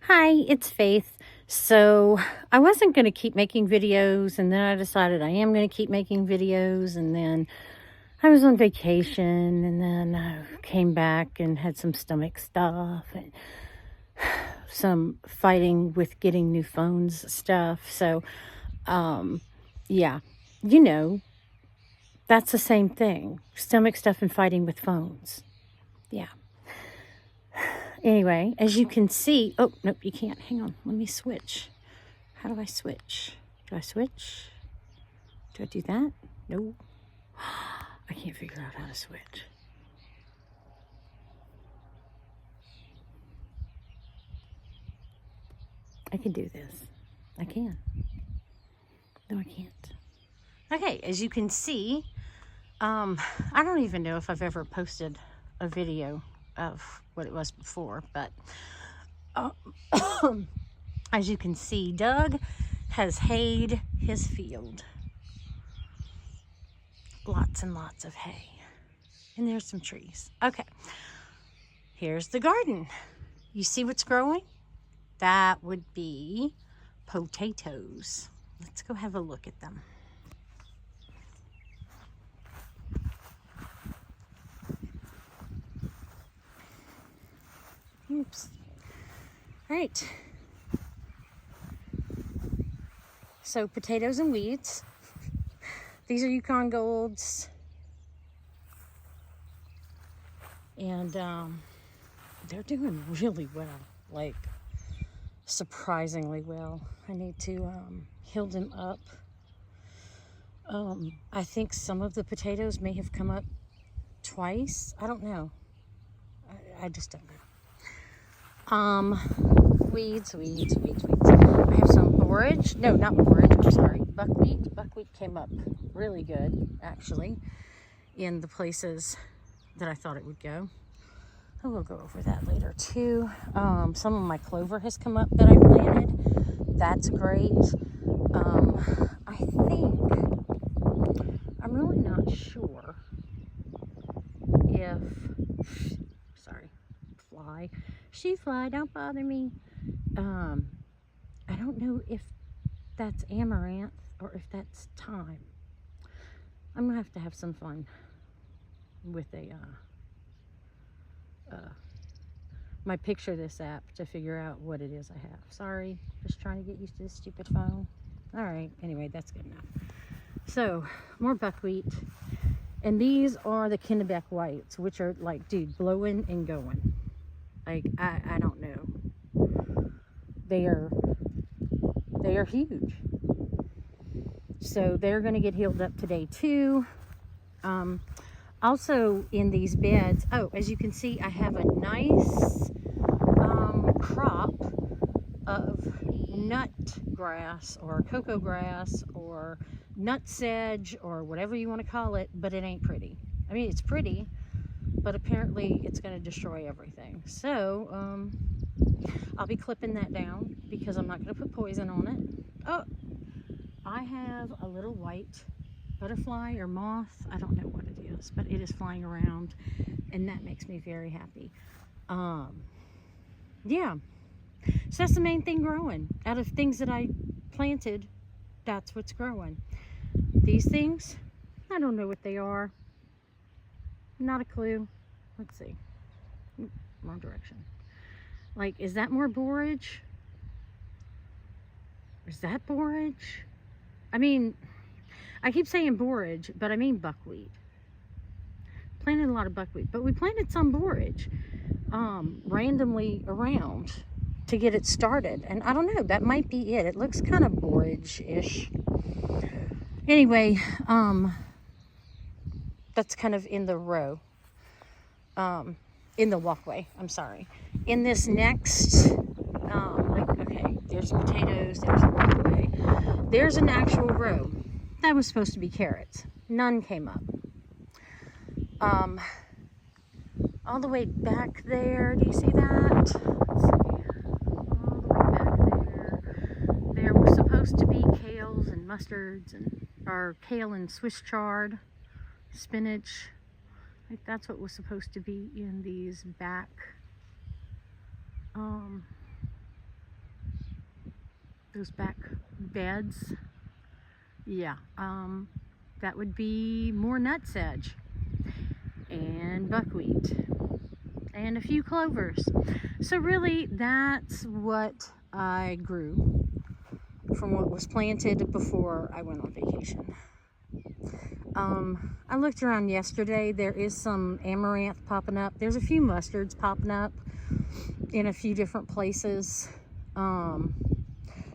Hi, it's Faith. So I wasn't going to keep making videos, and then I decided I am going to keep making videos, and then I was on vacation, and then I came back and had some stomach stuff and some fighting with getting new phones stuff. So, um, yeah, you know, that's the same thing. Stomach stuff and fighting with phones. Yeah. Anyway, as you can see, oh, nope, you can't. Hang on. Let me switch. How do I switch? Do I switch? Do I do that? No. I can't figure out how to switch. I can do this. I can. No, I can't. Okay, as you can see, I don't even know if I've ever posted a video of what it was before, but uh, as you can see, Doug has hayed his field. Lots and lots of hay. And there's some trees. Okay, here's the garden. You see what's growing? That would be potatoes. Let's go have a look at them. Oops. All right. So potatoes and weeds. These are Yukon Golds. And they're doing really well. Like, surprisingly well. I need to heal them up. I think some of the potatoes may have come up twice. I don't know. I just don't know. Weeds. I have some borage. No, not borage. I'm sorry. Buckwheat. Buckwheat came up really good, actually, in the places that I thought it would go. I will go over that later too. Some of my clover has come up that I planted. That's great. I think, I'm really not sure if, sorry, fly. She fly, don't bother me. I don't know if that's amaranth or if that's thyme. I'm gonna have to have some fun with my picture this app to figure out what it is I have. Sorry, just trying to get used to this stupid phone. All right, anyway, that's good enough. So, more buckwheat. And these are the Kennebec whites, which are like, dude, blowing and going. Like, I don't know. They are huge. So they're gonna get healed up today too. Also in these beds, oh, as you can see, I have a nice crop of nut grass or cocoa grass or nut sedge or whatever you want to call it, but it ain't pretty. I mean, it's pretty, but apparently it's going to destroy everything. So I'll be clipping that down because I'm not going to put poison on it. Oh, I have a little white butterfly or moth. I don't know what it is, but it is flying around and that makes me very happy. Yeah, so that's the main thing growing. Out of things that I planted, that's what's growing. These things, I don't know what they are. Not a clue. Let's see. Oop, wrong direction. Like, is that more borage? Is that borage? I mean, I keep saying borage, but I mean buckwheat. Planted a lot of buckwheat, but we planted some borage randomly around to get it started. And I don't know, that might be it. It looks kind of borage-ish. Anyway, that's kind of in the row. In the walkway, I'm sorry. In this next, okay, there's potatoes, there's a walkway. There's an actual row. That was supposed to be carrots. None came up. All the way back there, do you see that? Let's see. All the way back there. There was supposed to be kales and mustards or kale and Swiss chard, spinach. Like that's what was supposed to be in these back those back beds. Yeah, that would be more nutsedge and buckwheat and a few clovers. So really, that's what I grew from what was planted before I went on vacation. I looked around yesterday. There is some amaranth popping up. There's a few mustards popping up in a few different places.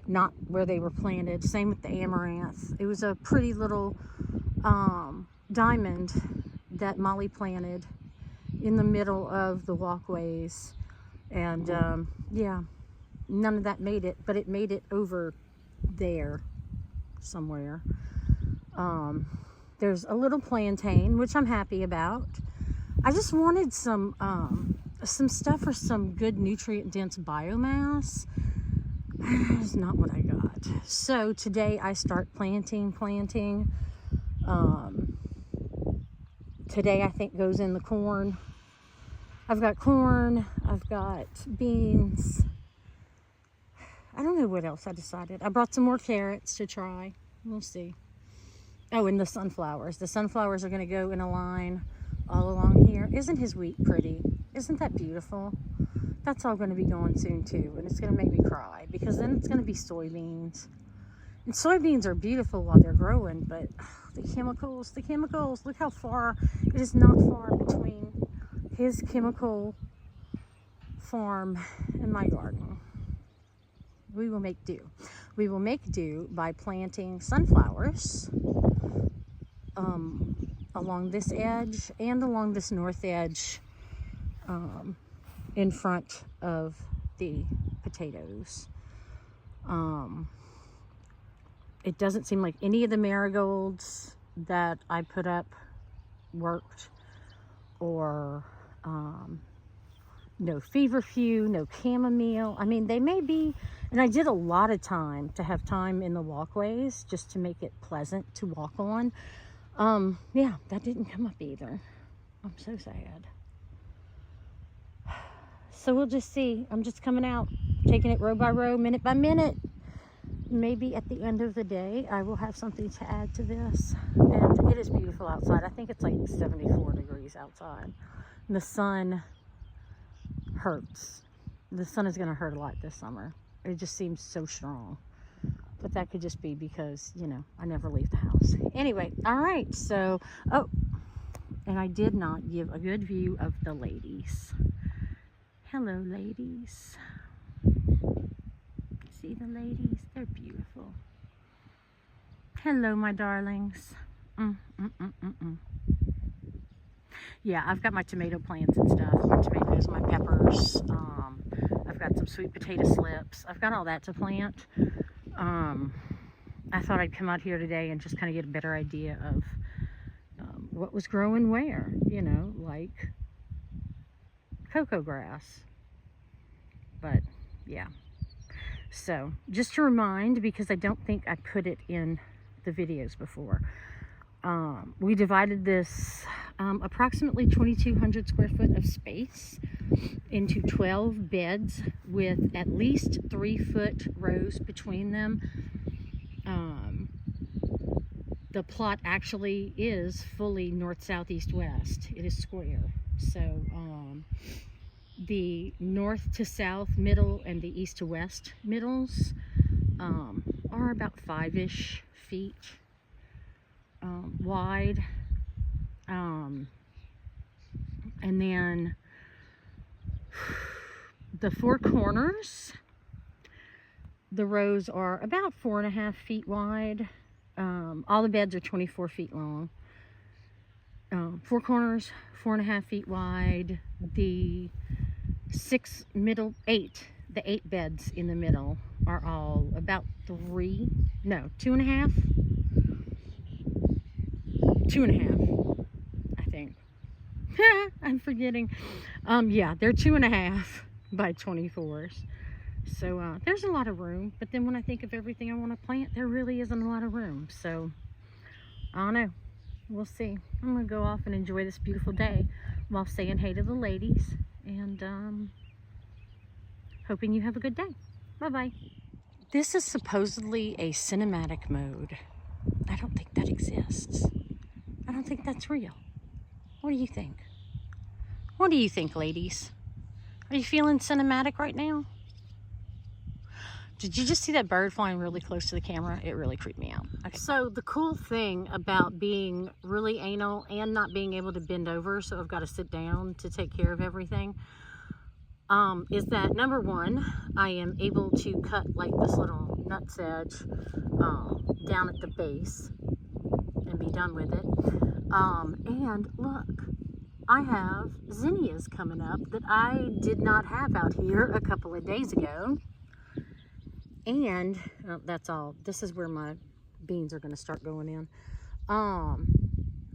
Not where they were planted. Same with the amaranth. It was a pretty little diamond that Molly planted in the middle of the walkways, and yeah, none of that made it, but it made it over there somewhere. There's a little plantain, which I'm happy about. I just wanted some stuff for some good nutrient dense biomass. That's not what I got. So today I start planting. Today I think goes in the corn. I've got corn, I've got beans. I don't know what else I decided. I brought some more carrots to try. We'll see. Oh, and the sunflowers. The sunflowers are going to go in a line all along here. Isn't his wheat pretty? Isn't that beautiful? That's all going to be going soon too, and it's going to make me cry, because then it's going to be soybeans. And soybeans are beautiful while they're growing, but the chemicals, look how far, it is not far between his chemical farm and my garden. We will make do. We will make do by planting sunflowers along this edge and along this north edge, in front of the potatoes. It doesn't seem like any of the marigolds that I put up worked, or no feverfew, no chamomile. I mean, they may be, and I did a lot of time to have time in the walkways just to make it pleasant to walk on. Yeah, that didn't come up either. I'm so sad. So we'll just see. I'm just coming out, taking it row by row, minute by minute. Maybe at the end of the day, I will have something to add to this. And it is beautiful outside. I think it's like 74 degrees outside. And the sun hurts. The sun is going to hurt a lot this summer. It just seems so strong. But that could just be because, you know, I never leave the house. Anyway, all right. So, oh, and I did not give a good view of the ladies. Hello, ladies. See the ladies? They're beautiful. Hello, my darlings. Yeah, I've got my tomato plants and stuff. My tomatoes, my peppers. I've got some sweet potato slips. I've got all that to plant. I thought I'd come out here today and just kind of get a better idea of what was growing where, you know, like cocoa grass. But yeah, so just to remind, because I don't think I put it in the videos before, we divided this approximately 2,200 square foot of space into 12 beds with at least 3-foot rows between them. The plot actually is fully north, south, east, west. It is square. So the north to south middle and the east to west middles are about 5-ish feet wide. And then the 4 corners, the rows are about 4.5 feet wide. All the beds are 24 feet long. 4 corners, 4.5 feet wide. The 8 beds in the middle are all about 2.5, I think. I'm forgetting. Yeah, they're 2.5 by 24s. So there's a lot of room, but then when I think of everything I want to plant, there really isn't a lot of room. So I don't know. We'll see. I'm going to go off and enjoy this beautiful day while saying hey to the ladies, and hoping you have a good day. Bye-bye. This is supposedly a cinematic mode. I don't think that exists. I don't think that's real. What do you think? What do you think, ladies? Are you feeling cinematic right now? Did you just see that bird flying really close to the camera? It really creeped me out. Okay. So the cool thing about being really anal and not being able to bend over, so I've got to sit down to take care of everything, is that number one, I am able to cut like this little nutsedge down at the base and be done with it. And look, I have zinnias coming up that I did not have out here a couple of days ago. And that's all. This is where my beans are going to start going in.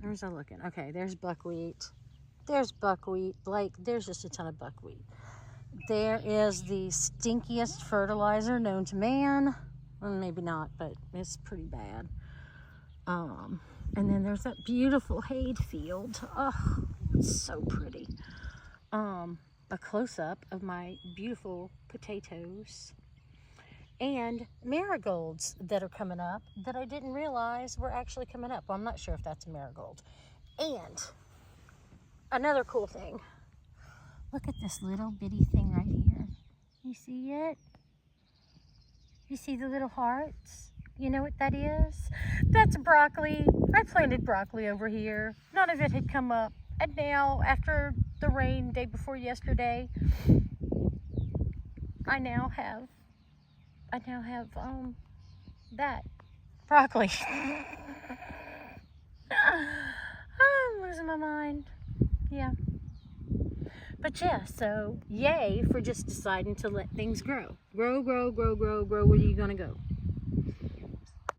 Where's I looking? Okay, there's buckwheat. There's buckwheat. Like, there's just a ton of buckwheat. There is the stinkiest fertilizer known to man. Well, maybe not, but it's pretty bad. And then there's that beautiful hayed field. Oh, it's so pretty. A close-up of my beautiful potatoes. And marigolds that are coming up that I didn't realize were actually coming up. Well, I'm not sure if that's a marigold. And another cool thing. Look at this little bitty thing right here. You see it? You see the little hearts? You know what that is? That's broccoli. I planted broccoli over here. None of it had come up. And now, after the rain day before yesterday, I now have that broccoli. I'm losing my mind. Yeah. But yeah, so yay for just deciding to let things grow. Grow, grow, grow, grow, grow. Where are you gonna go?